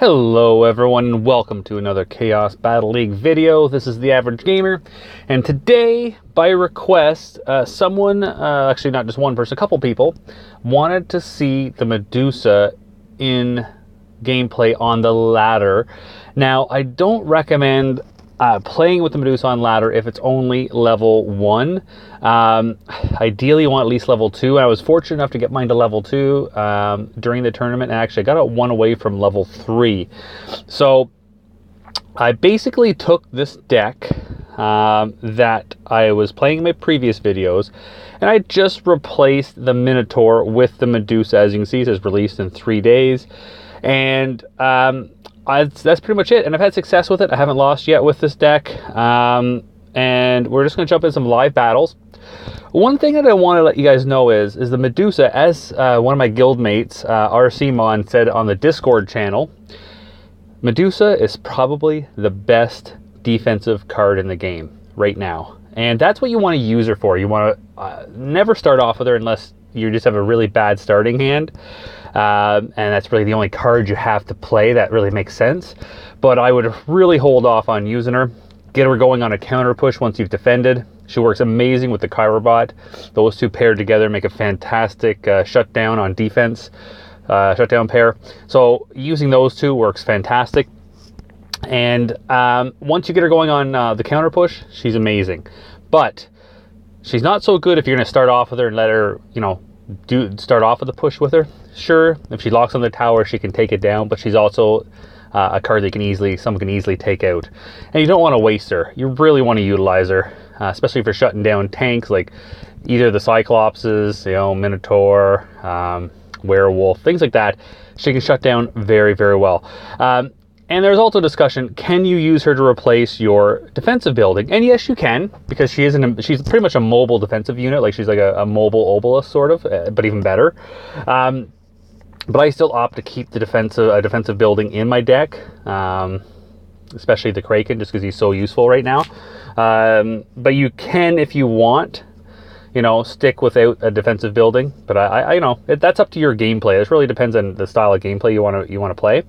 Hello everyone, and welcome to another Chaos Battle League video. This is the Average Gamer, and today, by request, someone, actually not just one person, a couple people, wanted to see the Medusa in gameplay on the ladder. Now, I don't recommend playing with the Medusa on ladder if it's only level 1. Ideally, you want at least level 2. I was fortunate enough to get mine to level 2 during the tournament, and actually I got it one away from level 3. So I basically took this deck that I was playing in my previous videos, and I just replaced the Minotaur with the Medusa. As you can see, it says released in 3 days, and that's pretty much it. And I've had success with it. I haven't lost yet with this deck, and we're just going to jump in some live battles. One thing that I want to let you guys know is the Medusa, as one of my guild mates, RC Mon, said on the Discord channel, Medusa is probably the best defensive card in the game right now. And that's what you want to use her for. You want to never start off with her unless you just have a really bad starting hand. And that's really the only card you have to play that really makes sense. But I would really hold off on using her. Get her going on a counter push once you've defended. She works amazing with the Chirobot. Those two paired together make a fantastic shutdown on defense, shutdown pair. So using those two works fantastic. And once you get her going on the counter push, she's amazing. But she's not so good if you're going to start off with her and let her, start off with a push with her. Sure, if she locks on the tower, she can take it down, but she's also a card that someone can easily take out. And you don't want to waste her. You really want to utilize her, especially for shutting down tanks like either the Cyclopses, Minotaur, Werewolf, things like that. She can shut down very, very well. And there's also discussion, can you use her to replace your defensive building? And yes, you can, because she's pretty much a mobile defensive unit. Like, she's like a mobile obelisk, sort of, but even better. But I still opt to keep the defensive building in my deck, especially the Kraken, just because he's so useful right now. But you can, if you want, stick without a defensive building. But that's up to your gameplay. It really depends on the style of gameplay you want to play.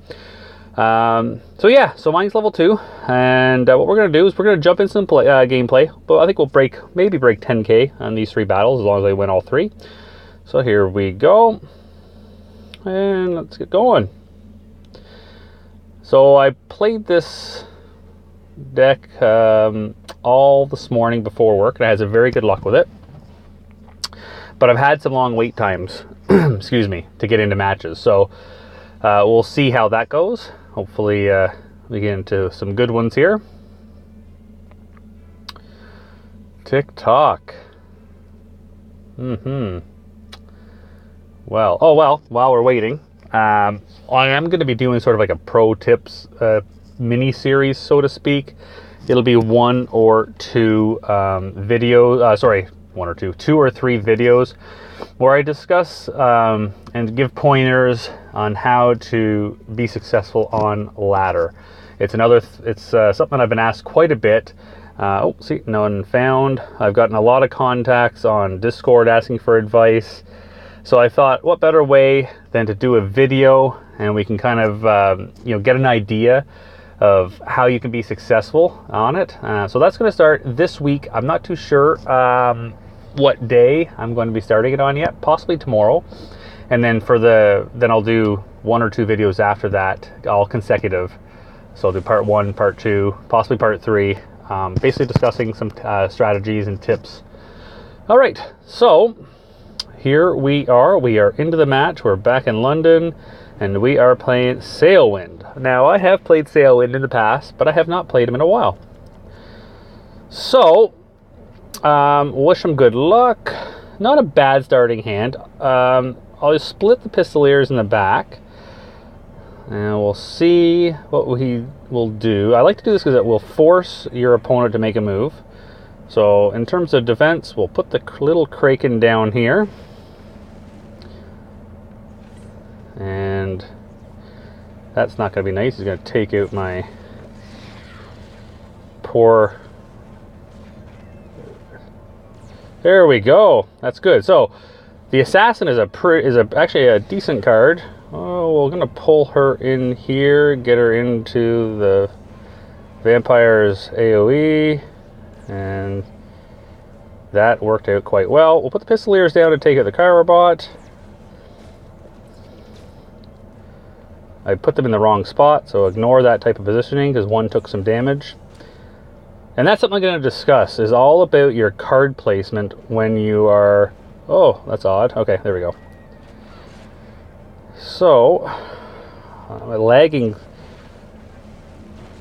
So mine's level 2, and what we're going to do is we're going to jump into some gameplay, but I think we'll maybe break 10k on these 3 battles as long as I win all 3. So here we go, and let's get going. So I played this deck all this morning before work, and I had some very good luck with it, but I've had some long wait times excuse me, to get into matches. So we'll see how that goes. Hopefully we get into some good ones here. Tick-tock. Well, while we're waiting, I am going to be doing sort of like a pro tips mini-series, so to speak. It'll be 1 or 2 videos, 2 or 3 videos where I discuss and give pointers on how to be successful on ladder. It's something I've been asked quite a bit. No one found. I've gotten a lot of contacts on Discord asking for advice. So I thought, what better way than to do a video, and we can kind of get an idea of how you can be successful on it. So that's going to start this week. I'm not too sure what day I'm going to be starting it on yet, possibly tomorrow. And then then I'll do 1 or 2 videos after that, all consecutive. So I'll do part 1, part 2, possibly part 3, basically discussing some strategies and tips. All right, so here we are into the match. We're back in London, and we are playing Sailwind. Now, I have played Sailwind in the past, but I have not played him in a while. So wish him good luck. Not a bad starting hand. I'll just split the Pistoliers in the back, and we'll see what he will do. I like to do this because it will force your opponent to make a move. So in terms of defense, we'll put the little Kraken down here, and that's not going to be nice. He's going to take out my poor... There we go. That's good. So the Assassin is actually a decent card. Oh, we're going to pull her in here, get her into the vampire's AoE, and that worked out quite well. We'll put the Pistoliers down and take out the Chirobot. I put them in the wrong spot, so ignore that type of positioning because one took some damage. And that's something I'm going to discuss, is all about your card placement when you are... Oh, that's odd. Okay, there we go. So, lagging...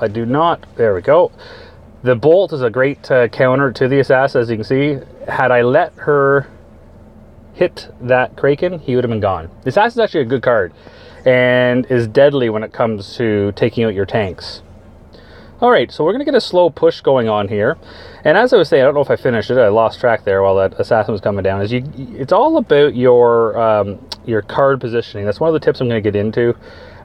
I do not... There we go. The Bolt is a great counter to the Assassin, as you can see. Had I let her hit that Kraken, he would have been gone. The Assassin is actually a good card, and is deadly when it comes to taking out your tanks. Alright, so we're going to get a slow push going on here. And as I was saying, I don't know if I finished it, I lost track there while that Assassin was coming down. It's all about your card positioning. That's one of the tips I'm going to get into.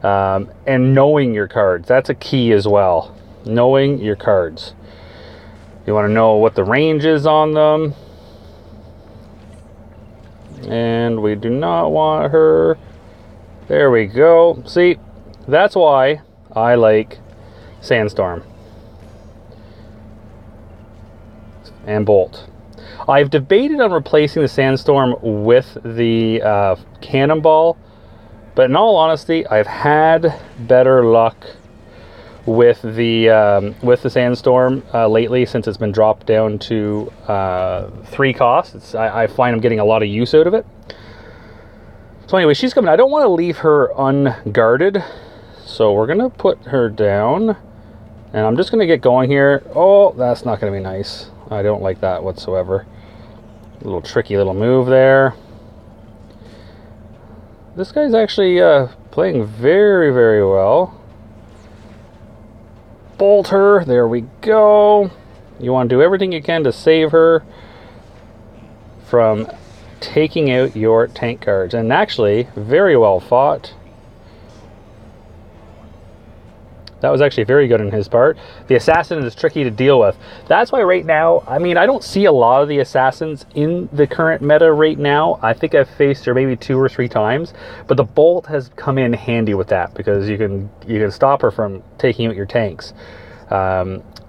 And knowing your cards. That's a key as well. Knowing your cards. You want to know what the range is on them. And we do not want her... There we go. See, that's why I like Sandstorm and Bolt. I've debated on replacing the Sandstorm with the Cannonball, but in all honesty, I've had better luck with the Sandstorm lately, since it's been dropped down to 3 costs. I find I'm getting a lot of use out of it. So anyway, she's coming. I don't want to leave her unguarded, so we're going to put her down, and I'm just going to get going here. Oh, that's not going to be nice. I don't like that whatsoever. A little tricky little move there. This guy's actually playing very, very well. Bolt her. There we go. You want to do everything you can to save her from taking out your tank cards. And actually, very well fought. That was actually very good on his part. The Assassin is tricky to deal with. That's why right now, I mean, I don't see a lot of the Assassins in the current meta right now. I think I've faced her maybe 2 or 3 times, but the Bolt has come in handy with that, because you can stop her from taking out your tanks,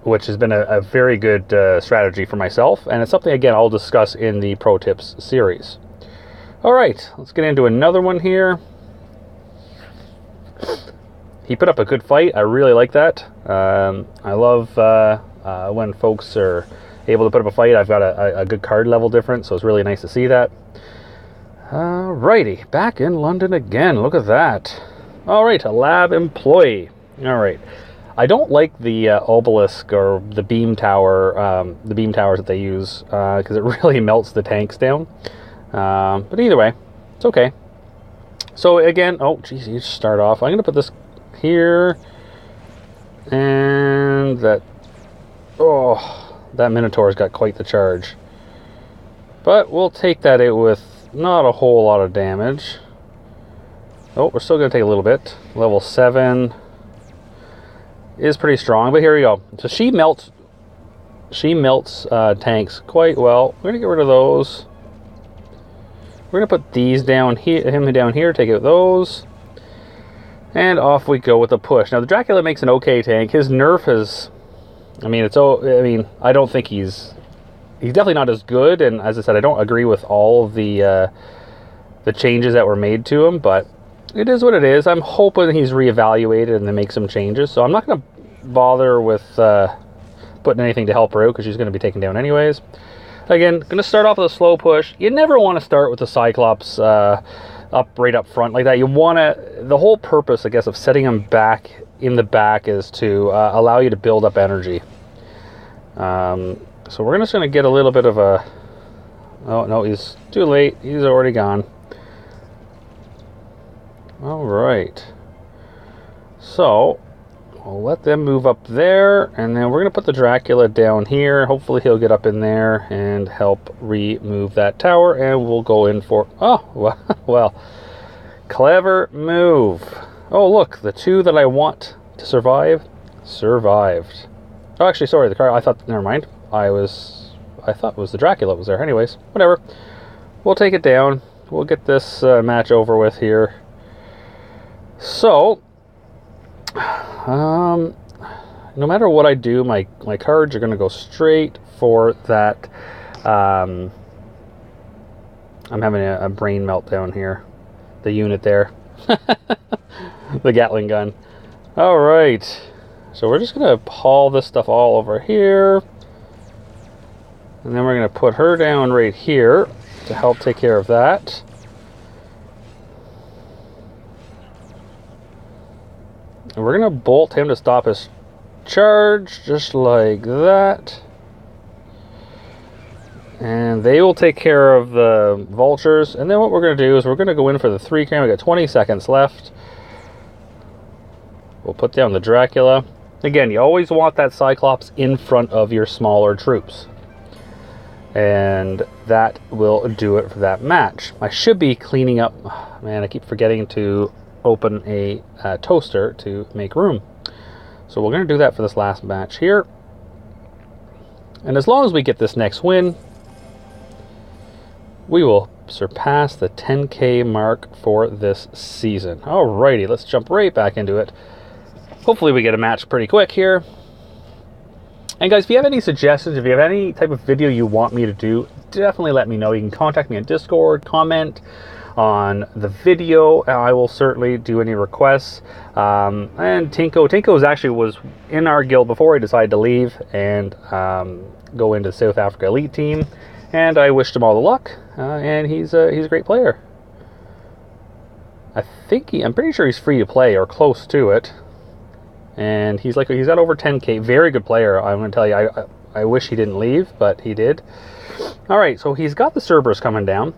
which has been a very good strategy for myself, and it's something, again, I'll discuss in the Pro Tips series. All right, let's get into another one here. He put up a good fight. I really like that. I love when folks are able to put up a fight. I've got a good card level difference, so it's really nice to see that. Alrighty, back in London again. Look at that. Alright, a lab employee. Alright. I don't like the obelisk or the beam tower, the beam towers that they use, because it really melts the tanks down. But either way, it's okay. So again, oh geez, you start off. I'm going to put this here, and that, oh, that Minotaur's got quite the charge, but we'll take that out with not a whole lot of damage. Oh, we're still going to take a little bit. Level 7 is pretty strong, but here we go. So she melts tanks quite well. We're going to get rid of those. We're going to put these down here, him down here, take out those. And off we go with the push. Now the Dracula makes an okay tank. His nerf is, I don't think he's definitely not as good. And as I said, I don't agree with all of the changes that were made to him. But it is what it is. I'm hoping he's reevaluated and they make some changes. So I'm not going to bother with putting anything to help her out, because she's going to be taken down anyways. Again, going to start off with a slow push. You never want to start with the Cyclops right up front like that. You want to, the whole purpose, I guess, of setting him back in the back is to allow you to build up energy. So we're just going to get a little bit of a, oh no, he's too late, he's already gone. All right, so we'll let them move up there, and then we're going to put the Dracula down here. Hopefully he'll get up in there and help remove that tower, and we'll go in for... Oh, well, clever move. Oh, look, the 2 that I want to survive survived. Oh, actually, sorry, the car... I thought... Never mind. I thought it was the Dracula that was there. Anyways, whatever. We'll take it down. We'll get this match over with here. So, no matter what I do, my cards are going to go straight for that. I'm having a brain meltdown here. The unit there. The Gatling gun. All right. So we're just going to haul this stuff all over here. And then we're going to put her down right here to help take care of that. And we're going to bolt him to stop his charge, just like that. And they will take care of the vultures. And then what we're going to do is we're going to go in for the 3 cram. We got 20 seconds left. We'll put down the Dracula. Again, you always want that Cyclops in front of your smaller troops. And that will do it for that match. I should be cleaning up. Man, I keep forgetting to open a toaster to make room. So we're going to do that for this last match here. And as long as we get this next win, we will surpass the 10K mark for this season. Alrighty, let's jump right back into it. Hopefully we get a match pretty quick here. And guys, if you have any suggestions, if you have any type of video you want me to do, definitely let me know. You can contact me on Discord, comment on the video. I will certainly do any requests. And Tinko actually was in our guild before he decided to leave and go into the South Africa Elite team. And I wished him all the luck. And he's a great player. I'm pretty sure he's free to play or close to it. And he's got over 10K. Very good player. I'm going to tell you, I wish he didn't leave, but he did. All right, so he's got the Cerberus coming down.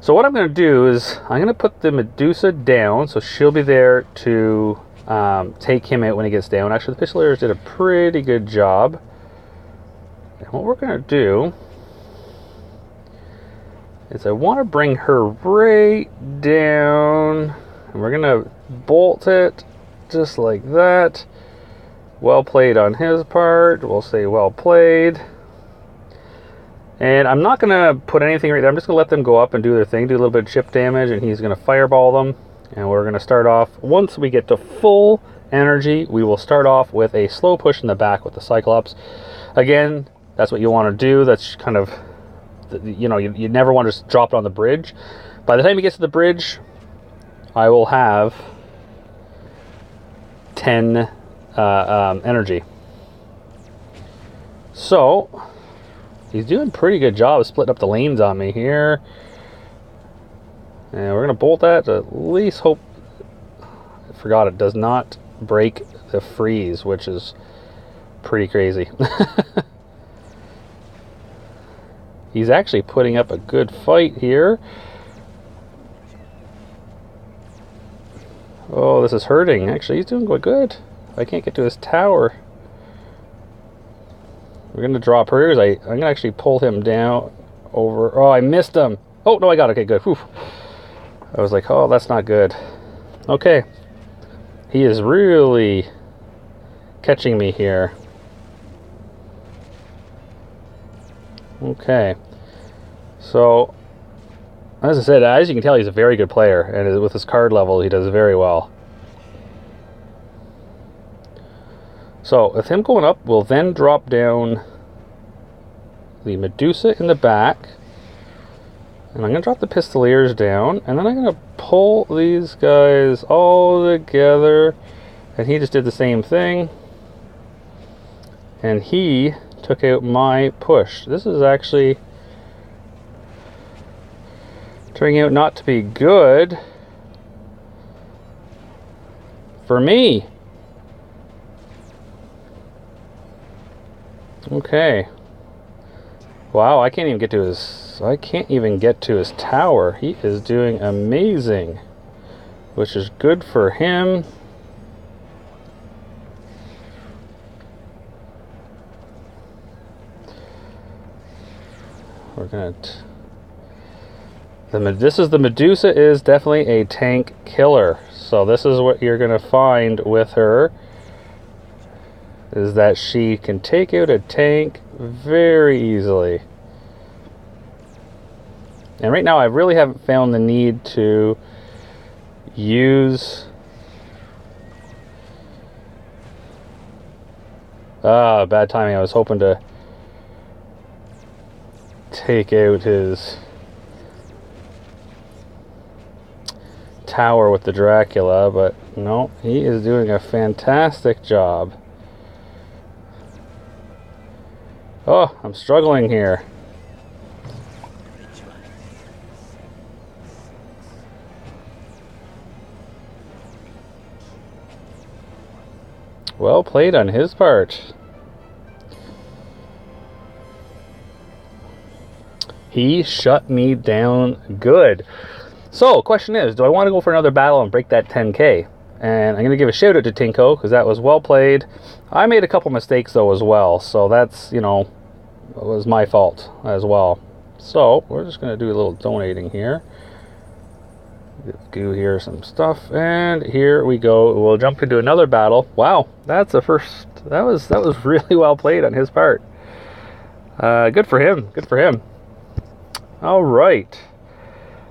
So what I'm going to do is I'm going to put the Medusa down, so she'll be there to take him out when he gets down. Actually, the Pistoliers did a pretty good job. And what we're going to do is I want to bring her right down, and we're going to bolt it. Just like that. Well played on his part. We'll say well played. And I'm not going to put anything right there. I'm just going to let them go up and do their thing. Do a little bit of chip damage. And he's going to fireball them. And we're going to start off. Once we get to full energy, we will start off with a slow push in the back with the Cyclops. Again, that's what you want to do. That's kind of, you know, you never want to just drop it on the bridge. By the time he gets to the bridge, I will have 10 energy. So he's doing a pretty good job of splitting up the lanes on me here, and we're gonna bolt that to at least hope. I forgot it does not break the freeze, which is pretty crazy. He's actually putting up a good fight here. Oh, this is hurting. Actually, he's doing quite good. I can't get to his tower. We're going to drop her. I'm going to actually pull him down over. Oh, I missed him. Oh, no, I got it. Okay, good. Whew. I was like, oh, that's not good. Okay. He is really catching me here. Okay. So, as I said, as you can tell, he's a very good player, and with his card level, he does very well. So, with him going up, we'll then drop down the Medusa in the back, and I'm going to drop the Pistoliers down, and then I'm going to pull these guys all together, and he just did the same thing, and he took out my push. This is actually turning out not to be good for me. Okay. Wow, I can't even get to his tower. He is doing amazing, which is good for him. We're gonna the Medusa is definitely a tank killer. So this is what you're gonna find with her, is that she can take out a tank very easily. And right now I really haven't found the need to use... bad timing. I was hoping to take out his tower with the Dracula, but no, he is doing a fantastic job. Oh, I'm struggling here. Well played on his part. He shut me down good. So, question is, do I want to go for another battle and break that 10k? And I'm going to give a shout out to Tinko, because that was well played. I made a couple mistakes, though, as well. So that's, you know, it was my fault as well. So, we're just going to do a little donating here. Do here some stuff, and here we go. We'll jump into another battle. Wow, that's a first. That was really well played on his part. Good for him. Good for him. All right,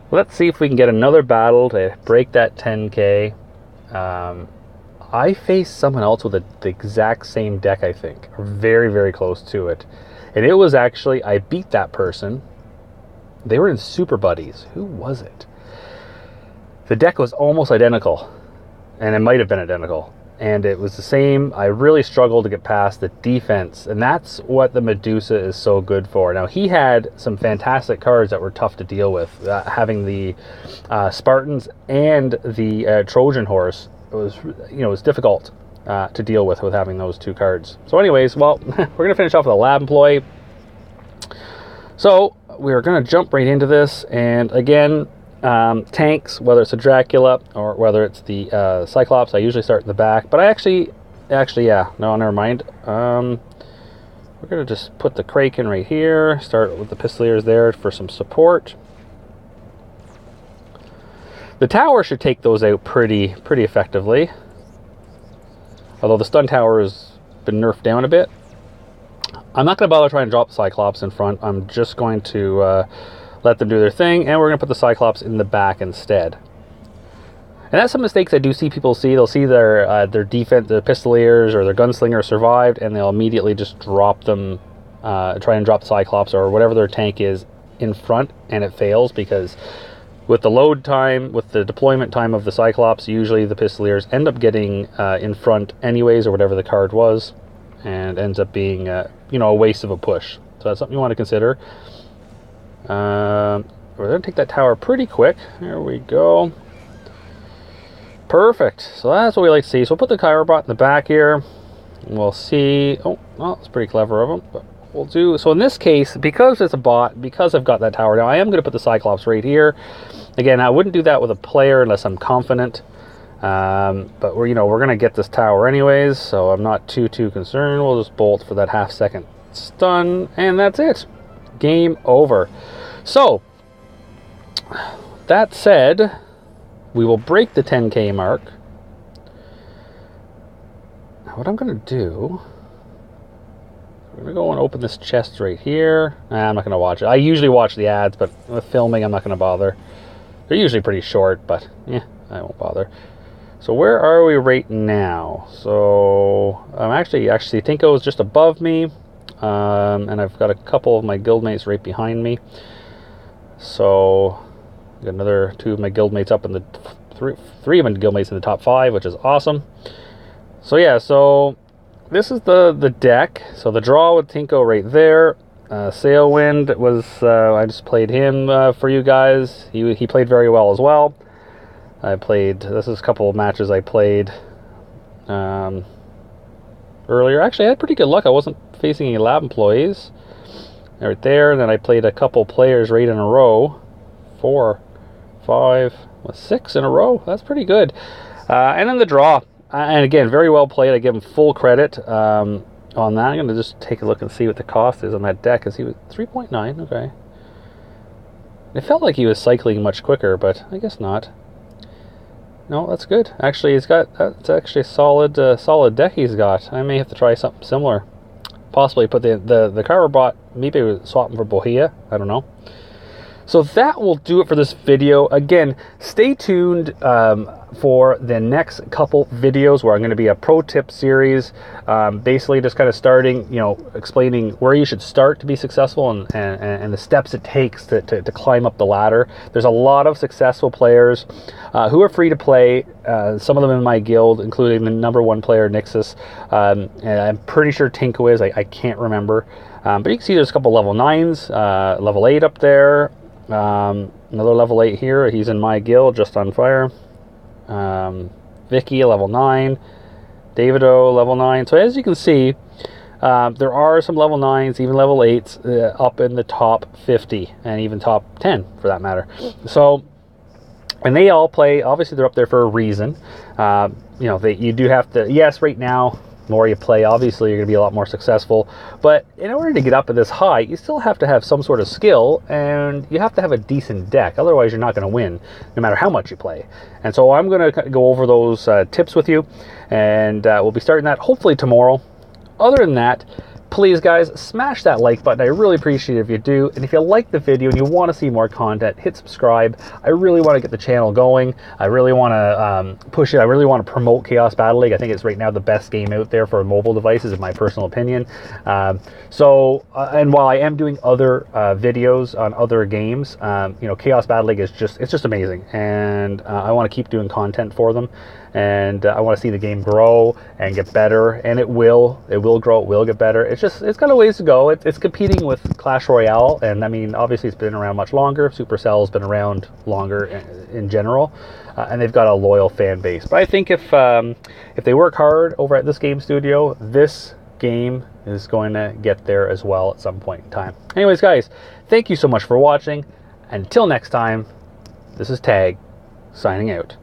let's see if we can get another battle to break that 10k. I faced someone else with the exact same deck, I think, or very, very close to it, and it was actually, I beat that person. They were in Super Buddies. Who was it? The deck was almost identical, and it might have been identical, and it was the same. I really struggled to get past the defense, and that's what the Medusa is so good for. Now, he had some fantastic cards that were tough to deal with. Having the Spartans and the Trojan horse, it was, you know, it was difficult to deal with having those two cards. So anyways, well, we're going to finish off with a lab employee. So we're going to jump right into this, and again, tanks, whether it's a Dracula or whether it's the Cyclops, I usually start in the back, but I actually, yeah, no, never mind. We're going to just put the Kraken right here, start with the Pistoliers there for some support. The tower should take those out pretty effectively, although the stun tower has been nerfed down a bit. I'm not going to bother trying to drop the Cyclops in front. I'm just going to let them do their thing, and we're going to put the Cyclops in the back instead. And that's some mistakes I do see people see. They'll see their defense, the Pistoliers or their Gunslinger survived, and they'll immediately just drop them, try and drop the Cyclops or whatever their tank is in front, and it fails because with the load time, with the deployment time of the Cyclops, usually the Pistoliers end up getting in front anyways, or whatever the card was, and ends up being you know, a waste of a push. So that's something you want to consider. We're going to take that tower pretty quick. There we go. Perfect. So that's what we like to see. So we'll put the Chirobot in the back here. And we'll see. Oh, well, it's pretty clever of them. But we'll do. So in this case, because it's a bot, because I've got that tower now, I am going to put the Cyclops right here. Again, I wouldn't do that with a player unless I'm confident. But we're going to get this tower anyways, so I'm not too concerned. We'll just bolt for that half-second stun, and that's it. Game over. So, that said, we will break the 10k mark. Now, what I'm going to do, we're going to go and open this chest right here. I'm not going to watch it. I usually watch the ads, but with filming, I'm not going to bother. They're usually pretty short, but yeah, I won't bother. So where are we right now? So I'm actually Tinko is just above me. And I've got a couple of my guildmates right behind me. So got another two of my guildmates up in the three of my guildmates in the top 5, which is awesome. So yeah, so this is the deck. So the draw with Tinko right there. Sailwind was I just played him for you guys. He played very well as well. This is a couple of matches I played earlier. Actually, I had pretty good luck. I wasn't facing any lab employees right there, and then I played a couple players right in a row. 4, 5, 6 in a row. That's pretty good. And then the draw, and again, very well played. I give him full credit on that. I'm going to just take a look and see what the cost is on that deck, because he was 3.9. Okay, it felt like he was cycling much quicker, but I guess not. No, that's good. Actually, that's actually a solid deck he's got. I may have to try something similar. Possibly put the Chirobot, maybe swap him for Bohea. I don't know. So that will do it for this video. Again, stay tuned for the next couple videos where I'm going to be a pro tip series, basically just kind of starting, explaining where you should start to be successful and the steps it takes to climb up the ladder. There's a lot of successful players who are free to play, some of them in my guild, including the #1 player, Nixus, and I'm pretty sure Tinko is, I can't remember. But you can see there's a couple level 9s, level 8 up there, another level 8 here, he's in my guild, just on fire. Vicky, level 9, Davido, level 9. So as you can see, there are some level 9s, even level 8s, up in the top 50, and even top 10 for that matter. So, and they all play, obviously they're up there for a reason. You do have to, yes, right now, the more you play, obviously you're going to be a lot more successful, but in order to get up at this high, you still have to have some sort of skill, and you have to have a decent deck, otherwise you're not going to win, no matter how much you play. And so I'm going to go over those tips with you, and we'll be starting that hopefully tomorrow. Other than that, please guys, smash that like button. I really appreciate it if you do. And if you like the video and you want to see more content, hit subscribe. I really want to get the channel going. I really want to push it. I really want to promote Chaos Battle League. I think it's right now the best game out there for mobile devices, in my personal opinion. And while I am doing other videos on other games, Chaos Battle League is just amazing. And I want to keep doing content for them. And I want to see the game grow and get better, and it will grow, it will get better. It's got a ways to go. It's competing with Clash Royale, and I mean, obviously it's been around much longer. Supercell's been around longer in general, and they've got a loyal fan base. But I think if they work hard over at this game studio, this game is going to get there as well at some point in time. Anyways, guys, thank you so much for watching. Until next time, this is Tag, signing out.